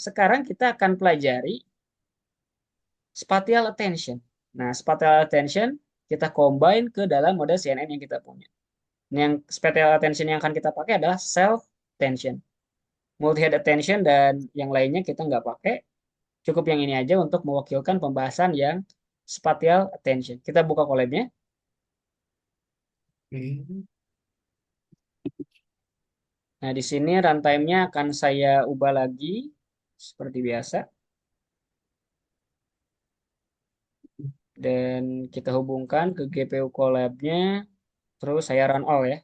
sekarang kita akan pelajari spatial attention. Nah, spatial attention kita combine ke dalam model CNN yang kita punya. Yang spatial attention yang akan kita pakai adalah self attention. Multi-head attention dan yang lainnya kita nggak pakai. Cukup yang ini aja untuk mewakilkan pembahasan yang spatial attention. Kita buka collab-nya. Oke. Nah, di sini runtime-nya akan saya ubah lagi seperti biasa. Dan kita hubungkan ke GPU Colab-nya. Terus saya run all ya.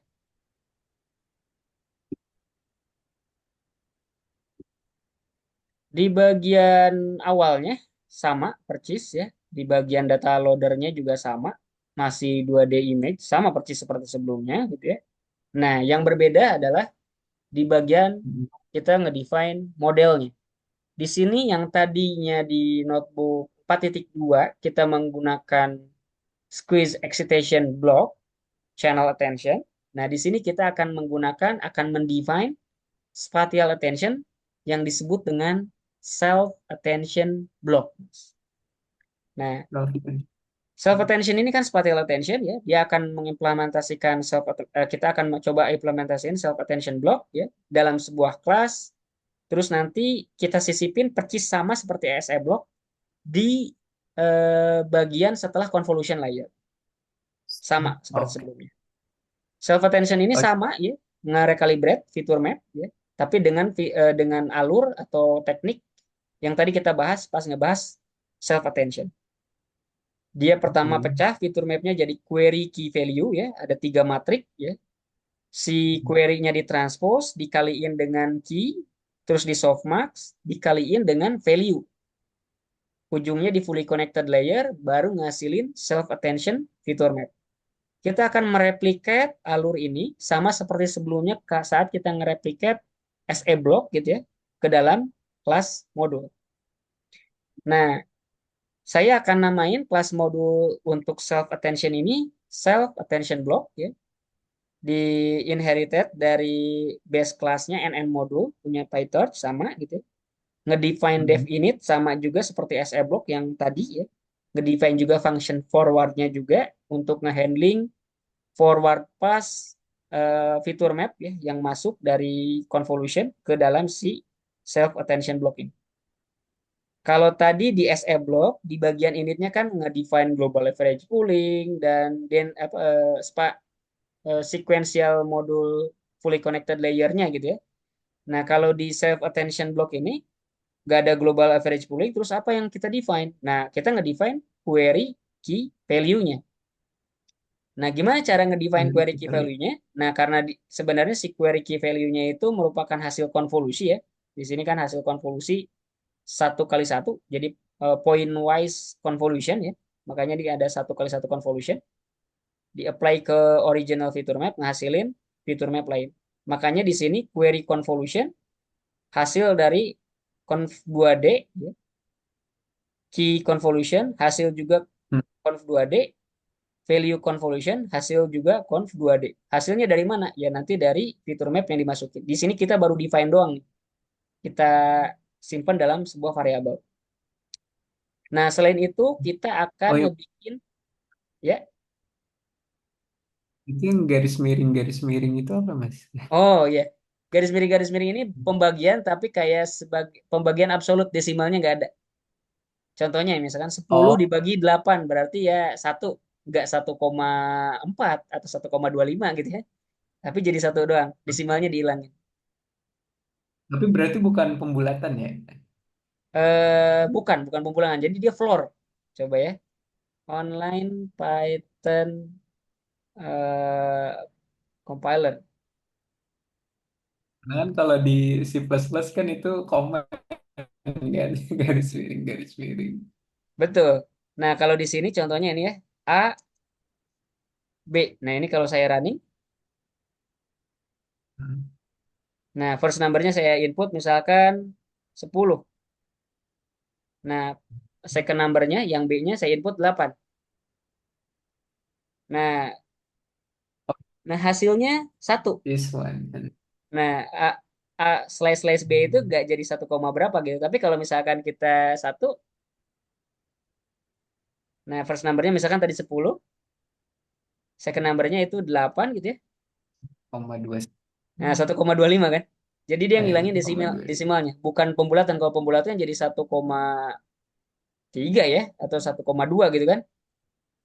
Di bagian awalnya sama persis ya. Di bagian data loader-nya juga sama. Masih 2D image, sama persis seperti sebelumnya gitu ya. Nah, yang berbeda adalah di bagian kita ngedefine modelnya. Di sini yang tadinya di notebook 4.2 kita menggunakan squeeze excitation block channel attention. Nah, di sini kita akan mendefine spatial attention yang disebut dengan self attention block. Nah, Lalu, self attention ini kan spatial attention ya, dia akan mengimplementasikan kita akan mencoba implementasikan self attention block ya dalam sebuah kelas. Terus nanti kita sisipin persis sama seperti ASA block di bagian setelah convolution layer. Sama seperti oke. sebelumnya. Self attention ini Oke. sama ya, nge-recalibrate fitur map ya, tapi dengan alur atau teknik yang tadi kita bahas pas ngebahas self attention. Dia pertama Oke. pecah fitur mapnya jadi query key value ya, ada 3 matrik ya. Si query-nya ditranspose, dikaliin dengan key, terus di softmax, dikaliin dengan value. Ujungnya di fully connected layer, baru ngasilin self attention fitur map. Kita akan mereplikat alur ini sama seperti sebelumnya saat kita ngereplikat SE block gitu ya ke dalam kelas modul. Nah, saya akan namain kelas modul untuk self attention ini self attention block ya. Di inherited dari base kelasnya NN modul punya PyTorch sama gitu ya. Ngedefine dev Hmm. init sama juga seperti SE block yang tadi ya. Ngedefine juga function forwardnya juga untuk ngehandling forward pass fitur map ya yang masuk dari convolution ke dalam si self attention block ini. Kalau tadi di SE block di bagian initnya kan nge-define global average pooling dan then sequential modul fully connected layernya gitu ya. Nah, kalau di self attention block ini nggak ada global average pooling, terus apa yang kita define? Nah, kita nge-define query key value-nya. Nah, gimana cara ngedefine Query query key value. value-nya? Nah, karena sebenarnya si query key value-nya itu merupakan hasil konvolusi ya. Di sini kan hasil konvolusi 1 kali 1, jadi point wise convolution ya. Makanya dia ada 1 kali 1 convolution. Di-apply ke original feature map, ngasilin feature map lain. Makanya di sini query convolution hasil dari conv 2D, ya. Key convolution hasil juga Hmm. conv 2D, value convolution hasil juga conv 2D. Hasilnya dari mana? Ya nanti dari fitur map yang dimasukin. Di sini kita baru define doang nih. Kita simpan dalam sebuah variabel. Nah, selain itu kita akan Oh ya, ngebikin ya. itu yang garis miring itu apa, Mas? Oh ya. Garis miring ini pembagian tapi kayak sebagai pembagian absolut desimalnya nggak ada. Contohnya misalkan 10 Oh, dibagi 8 berarti ya satu, nggak 1,4 atau 1,25 gitu ya. Tapi jadi satu doang, desimalnya dihilangin. tapi berarti bukan pembulatan ya? Bukan pempulangan. Jadi dia floor. Coba ya. Online Python eh, compiler. Karena kan kalau di C++ kan itu koma kan, garis miring. Betul. Nah, kalau di sini contohnya ini ya. A, B. Nah, ini kalau saya running. Hmm. Nah, first numbernya saya input misalkan 10. Nah, second numbernya yang B-nya saya input 8. Nah, nah hasilnya 1. This one. Nah, A slash slash B itu nggak jadi satu koma berapa gitu. Tapi kalau misalkan kita satu, nah first numbernya misalkan tadi 10, second numbernya itu 8 gitu ya. 0,2 Nah, 1,25 kan. Jadi dia ngilangin satu koma desimal dua lima. desimalnya, bukan pembulatan. Kalau pembulatan jadi 1,3 ya atau 1,2 gitu kan.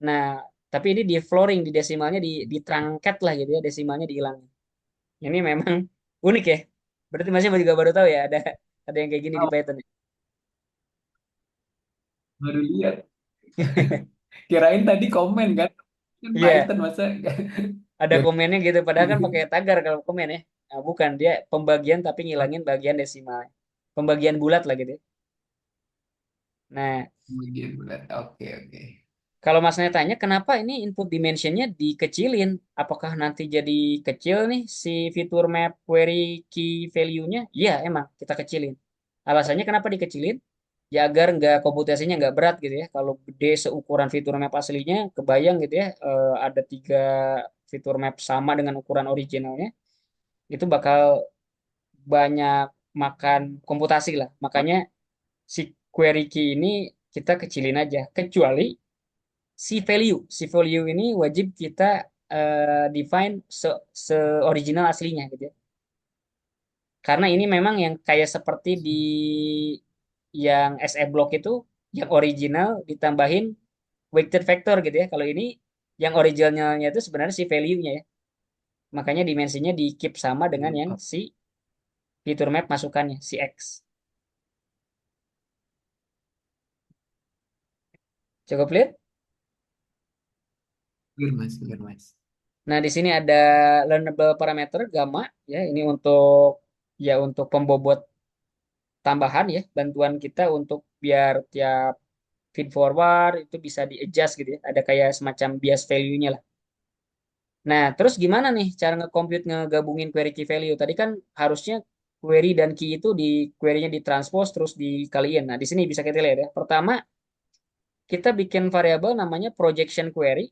Nah, tapi ini di flooring di desimalnya ditrangket lah gitu ya, desimalnya dihilangin. Ini memang unik ya. Berarti masih juga baru tahu ya ada yang kayak gini di Oh, Python ya. baru lihat. Kirain tadi komen kan? Kan Iya, Python masa ada baru komennya gitu. Padahal kan pakai ini. tagar kalau komen ya. Nah, bukan dia pembagian tapi Oh, ngilangin bagian desimal. Pembagian bulat lah gitu ya. Nah, bagian bulat. Oke, oke. kalau masnya tanya kenapa ini input dimensionnya dikecilin, apakah nanti jadi kecil nih si fitur map query key value-nya? Iya, emang kita kecilin. Alasannya kenapa dikecilin? Ya agar nggak komputasinya nggak berat gitu ya. Kalau gede seukuran fitur map aslinya, kebayang gitu ya, ada 3 fitur map sama dengan ukuran originalnya, itu bakal banyak makan komputasi lah. Makanya si query key ini kita kecilin aja, kecuali si value ini wajib kita define se original aslinya gitu ya. Karena ini memang yang kayak seperti di yang SE block itu yang original ditambahin weighted vector gitu ya. Kalau ini yang originalnya itu sebenarnya si value-nya ya. Makanya dimensinya di keep sama dengan yang Oh, si fitur map masukannya, si X. Cukup clear? clear mas, clear mas. Nah, di sini ada learnable parameter gamma ya. Ini untuk pembobot tambahan ya, bantuan kita untuk biar tiap feed forward itu bisa di adjust gitu ya. Ada kayak semacam bias value-nya lah. Nah, terus gimana nih cara nge-compute ngegabungin query key value? Tadi kan harusnya query dan key itu di query-nya ditranspose terus dikaliin. Nah, di sini bisa kita lihat ya. Pertama, kita bikin variabel namanya projection query.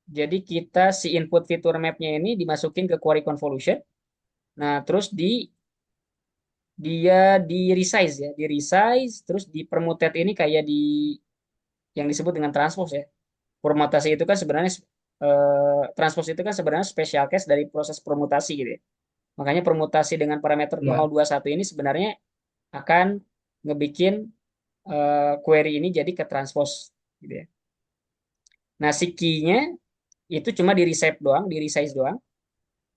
Jadi kita si input fitur map-nya ini dimasukin ke query convolution. Nah, terus dia di resize ya, di resize terus di permutate ini kayak di yang disebut dengan transpose ya. Permutasi itu kan sebenarnya transpose itu kan sebenarnya special case dari proses permutasi gitu ya. Makanya permutasi dengan parameter Ya, 021 ini sebenarnya akan ngebikin query ini jadi ke transpose gitu ya. Nah, si key-nya itu cuma di reshape doang, di resize doang.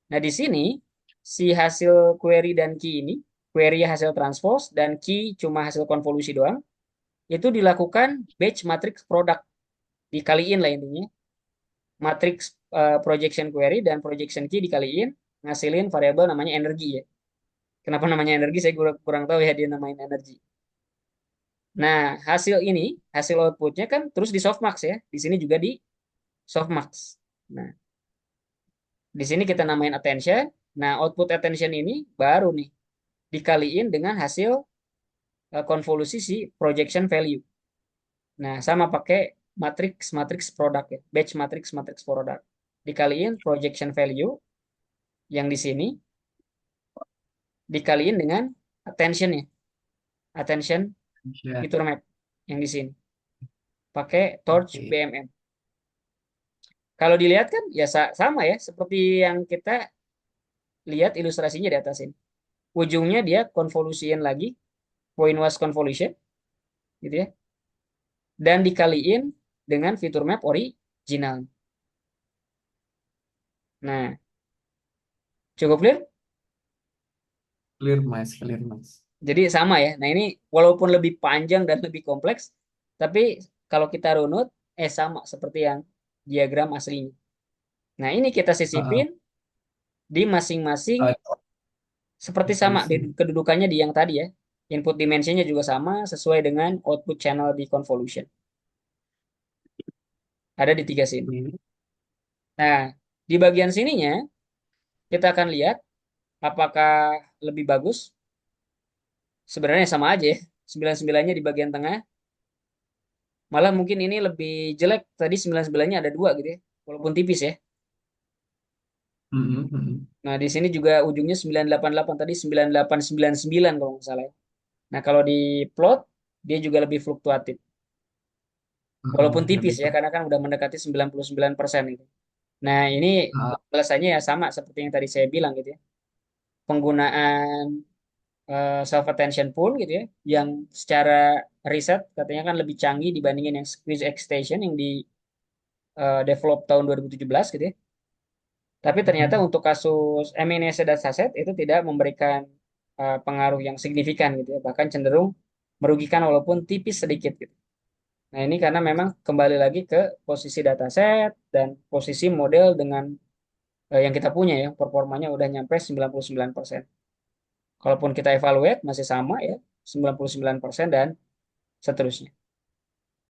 Nah, di sini si hasil query dan key ini, query hasil transpose dan key cuma hasil konvolusi doang, itu dilakukan batch matrix product, dikaliin lah intinya. Matrix projection query dan projection key dikaliin, ngasilin variabel namanya energi ya. Kenapa namanya energi? Saya kurang, kurang tahu ya dia namain energi. Nah, hasil ini, hasil outputnya kan terus di softmax ya. Di sini juga di softmax. Nah, di sini kita namain attention. Nah, output attention ini baru nih dikaliin dengan hasil konvolusi si projection value. Nah, sama pakai matrix matrix product ya, batch matrix matrix product. Dikaliin projection value yang di sini dikaliin dengan attention-nya, attention ya. fitur map yang di sini. Pakai torch Oke. BMM. Kalau dilihat kan ya sama ya seperti yang kita lihat ilustrasinya di atas ini. Ujungnya dia konvolusiin lagi, point was convolution gitu ya. Dan dikaliin dengan fitur map original. Nah, cukup clear? Clear mas, clear mas. Jadi sama ya. Nah, ini walaupun lebih panjang dan lebih kompleks, tapi kalau kita runut, sama seperti yang diagram aslinya. Nah, ini kita Heeh. sisipin di masing-masing seperti sama di Conclusion. kedudukannya di yang tadi ya. Input dimensinya juga sama sesuai dengan output channel di convolution. Ada di 3 sini. Oke. Nah, di bagian sininya kita akan lihat apakah lebih bagus. Sebenarnya sama aja ya. 99-nya di bagian tengah. Malah mungkin ini lebih jelek. Tadi 99-nya ada 2 gitu ya. Walaupun tipis ya. Mm-mm, mm-mm. Nah, di sini juga ujungnya 988 tadi 9899 kalau nggak salah ya. Nah, kalau di plot dia juga lebih fluktuatif. Walaupun tipis Lebih ya, karena kan udah mendekati 99% itu. Nah, ini ah, alasannya ya sama seperti yang tadi saya bilang gitu ya. Penggunaan self attention pool gitu ya, yang secara riset katanya kan lebih canggih dibandingin yang squeeze extension yang di develop tahun 2017 gitu ya. Tapi ternyata mm, untuk kasus MNS dataset itu tidak memberikan pengaruh yang signifikan gitu ya, bahkan cenderung merugikan walaupun tipis sedikit gitu. Nah, ini karena memang kembali lagi ke posisi dataset dan posisi model dengan yang kita punya ya, performanya udah nyampe 99%. Kalaupun kita evaluate masih sama ya, 99% dan seterusnya.